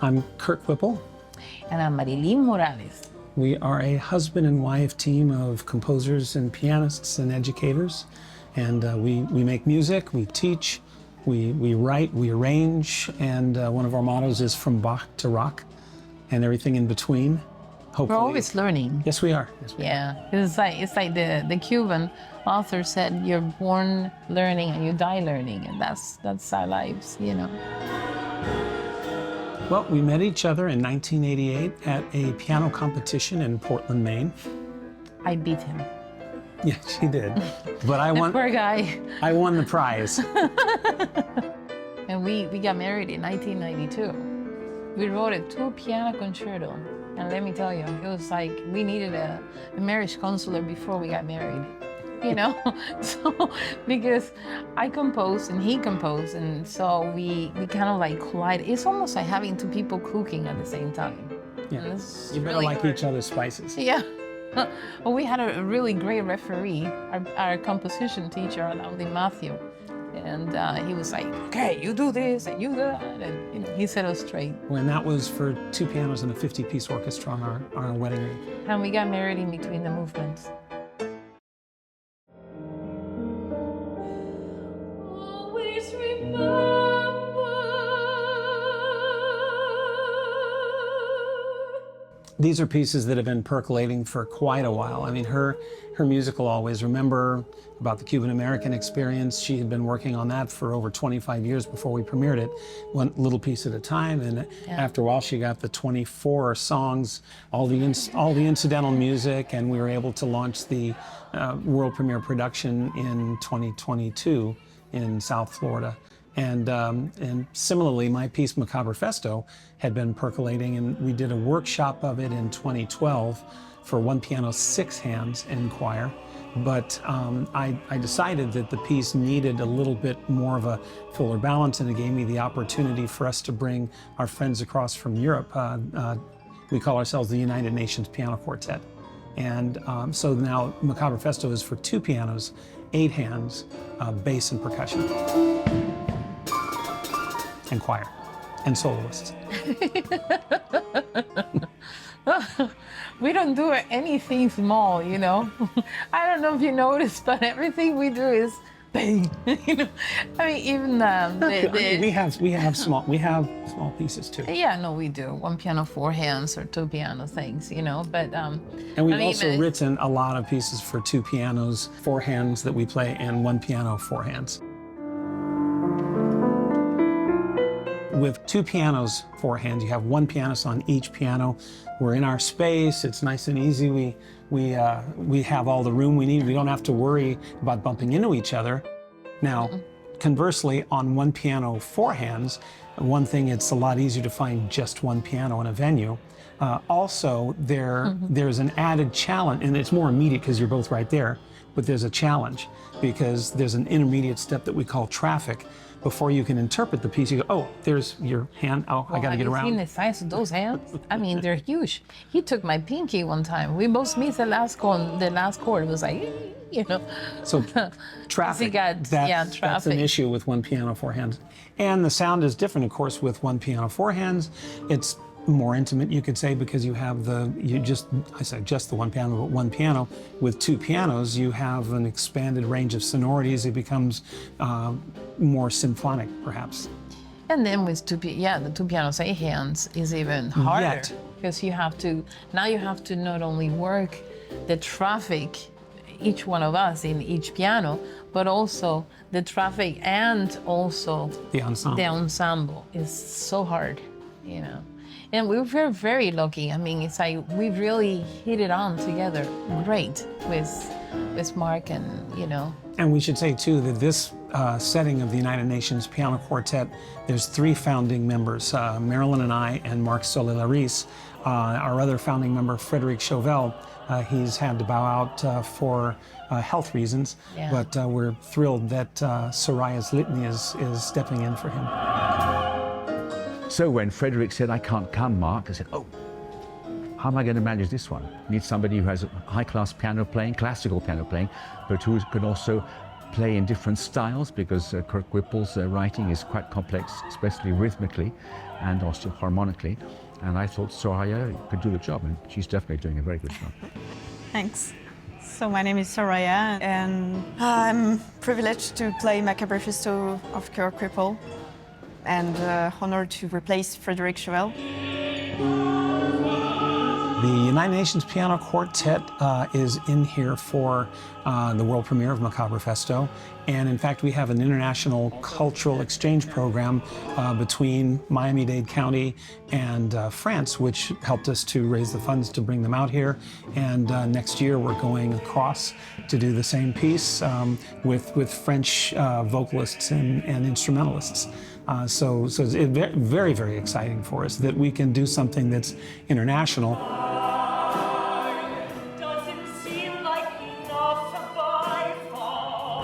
I'm Kurt Whipple. And I'm Marilyn Morales. We are a husband and wife team of composers and pianists and educators. And we make music, we teach, we write, we arrange, and one of our mottos is from Bach to rock and everything in between. Hopefully. We're always learning. Yes, we are. Yes, we are. It's like the Cuban author said, you're born learning and you die learning, and that's our lives, you know. Well, we met each other in 1988 at a piano competition in Portland, Maine. I beat him. Yeah, she did. But I won. Poor guy. I won the prize. And we got married in 1992. We wrote a 2-piano concerto. And let me tell you, it was like we needed a marriage counselor before we got married. You know, so because I composed and he composed, and so we kind of like collide. It's almost like having two people cooking at the same time. Yeah, you better really like each other's spices. Yeah. Well, we had a really great referee, our composition teacher, Alaudi Matthew, and he was like, "Okay, you do this and you do that," and you know, he set us straight. When that was for 2 pianos and a 50-piece orchestra on our wedding ring. And we got married in between the movements. These are pieces that have been percolating for quite a while. I mean, her music will always remember about the Cuban-American experience. She had been working on that for over 25 years before we premiered it, one little piece at a time. And after a while, she got the 24 songs, all the incidental music, and we were able to launch the world premiere production in 2022 in South Florida. And similarly, my piece, Macabre Festo, had been percolating, and we did a workshop of it in 2012 for 1 piano, 6 hands in choir. But I decided that the piece needed a little bit more of a fuller balance, and it gave me the opportunity for us to bring our friends across from Europe. We call ourselves the United Nations Piano Quartet. And so now Macabre Festo is for 2 pianos, 8 hands, bass and percussion. And choir, and soloists. We don't do anything small, you know. I don't know if you noticed, but everything we do is bang. You know, I mean, even we have small pieces too. Yeah, no, we do 1 piano, 4 hands, or 2 piano things, you know. But and we've also written a lot of pieces for 2 pianos, 4 hands that we play, and 1 piano, 4 hands. With 2 pianos, 4 hands, you have 1 pianist on each piano. We're in our space. It's nice and easy. We have all the room we need. We don't have to worry about bumping into each other. Now, conversely, on 1 piano, 4 hands, one thing, it's a lot easier to find just 1 piano in a venue. Also, there's an added challenge, and it's more immediate because you're both right there, but there's a challenge because there's an intermediate step that we call traffic. Before you can interpret the piece, you go, oh, there's your hand. Oh, well, I got to get around. Have you seen the size of those hands? I mean, they're huge. He took my pinky one time. We both missed the last chord. The last chord was like, you know. So traffic, that's an issue with 1 piano, 4 hands. And the sound is different, of course, with 1 piano, 4 hands. It's more intimate, you could say, because you have I said just the 1 piano, but 1 piano. With 2 pianos, you have an expanded range of sonorities. It becomes more symphonic, perhaps. And then with the 2 pianos, 8 hands is even harder. Because you have to not only work the traffic, each one of us in each piano, but also the traffic and also the ensemble. The ensemble is so hard, you know. And we were very lucky. I mean, it's like we really hit it on together great with Mark, and you know. And we should say too that this setting of the United Nations Piano Quartet, there's 3 founding members, Marilyn and I, and Marc Soler-Larice. Our other founding member, Frédéric Chauvel, he's had to bow out for health reasons, but we're thrilled that Soraya Zlitny is stepping in for him. So when Frédéric said, I can't come, Mark, I said, oh, how am I going to manage this one? I need somebody who has high-class piano playing, classical piano playing, but who can also play in different styles because Kirk Whipple's writing is quite complex, especially rhythmically and also harmonically. And I thought Soraya could do the job, and she's definitely doing a very good job. Thanks. So my name is Soraya, and I'm privileged to play Macabrefisto of Kirk Whipple, and honored to replace Frédéric Chevelle. The United Nations Piano Quartet is in here for the world premiere of Macabrefisto. And in fact, we have an international cultural exchange program between Miami-Dade County and France, which helped us to raise the funds to bring them out here. And next year, we're going across to do the same piece with French vocalists and instrumentalists. So it's very, very exciting for us that we can do something that's international.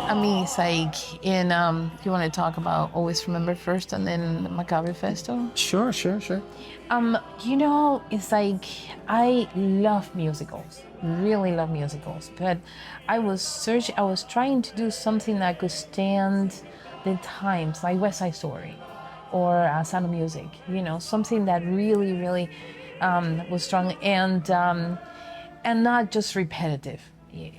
I mean, it's like in, you want to talk about Always Remember First and then Macabrefisto? Sure. You know, it's like, I love musicals, really love musicals, but I was trying to do something that could stand the times, like West Side Story or Sound of Music, you know, something that really, really was strong and not just repetitive.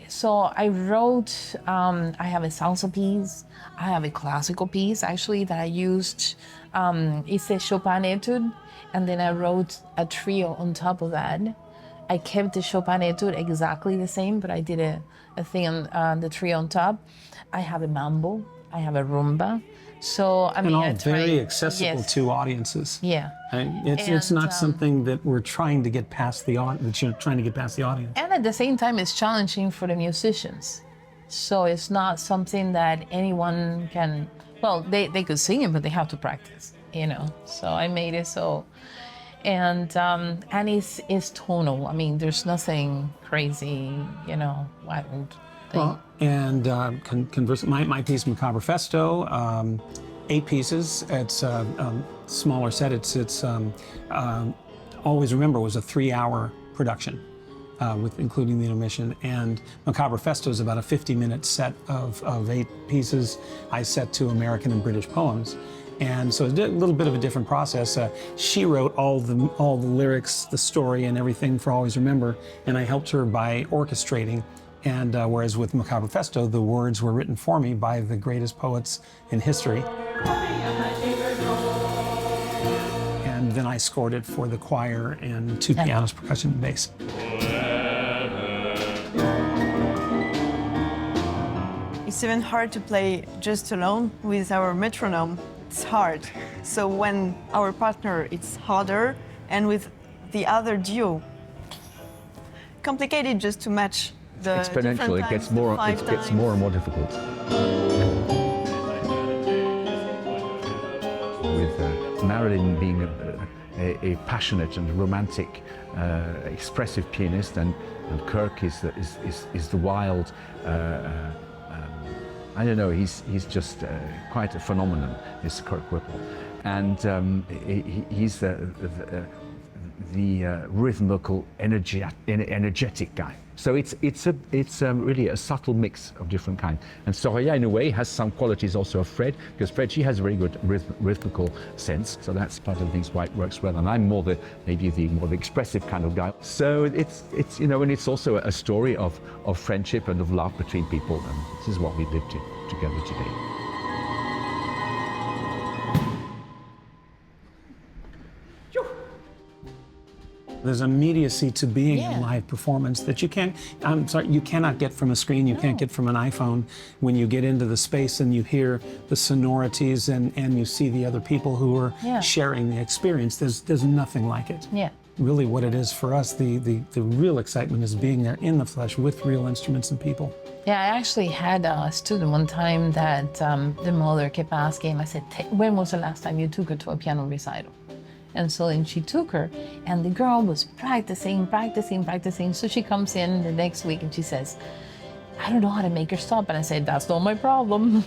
So I wrote, I have a salsa piece, I have a classical piece actually that I used, it's a Chopin etude, and then I wrote a trio on top of that. I kept the Chopin etude exactly the same, but I did a thing on the trio on top. I have a mambo, I have a rumba. So I mean, and all very accessible to audiences. Yeah, it's not something that we're trying to get past the audience. You're trying to get past the audience. And at the same time, it's challenging for the musicians. So it's not something that anyone can. Well, they could sing it, but they have to practice. You know. So I made it so, and it's tonal. I mean, there's nothing crazy. You know, wild. Well, and conversely, my piece, Macabrefisto, 8 pieces. It's a smaller set. It's Always Remember was a 3-hour production, with including the intermission. And Macabrefisto is about a 50-minute set of 8 pieces. I set to American and British poems. And so it's a little bit of a different process. She wrote all the lyrics, the story, and everything for Always Remember, and I helped her by orchestrating. And whereas with Macabrefisto, the words were written for me by the greatest poets in history. And then I scored it for the choir and 2 pianos, percussion, and bass. It's even hard to play just alone with our metronome. It's hard. So when our partner, it's harder, and with the other duo, complicated just to match. Exponential, it gets more and more difficult. With Marilyn being a passionate and romantic, expressive pianist, and Kirk is the wild. I don't know. He's just quite a phenomenon. This Kirk Whipple, and he's the rhythmical, energetic guy. So it's really a subtle mix of different kinds. And Soraya, in a way, has some qualities also of Fred, because Fred, she has a very good rhythmical sense. So that's part of the things why it works well. And I'm maybe the more expressive kind of guy. So it's you know, and it's also a story of friendship and of love between people. And this is what we live together today. There's immediacy to being a live performance that you cannot get from a screen, you can't get from an iPhone. When you get into the space and you hear the sonorities and you see the other people who are sharing the experience, there's nothing like it. Yeah. Really what it is for us, the real excitement is being there in the flesh with real instruments and people. Yeah, I actually had a student one time that the mother kept asking, I said, when was the last time you took her to a piano recital? And so then she took her, and the girl was practicing. So she comes in the next week and she says, I don't know how to make her stop. And I said, that's not my problem.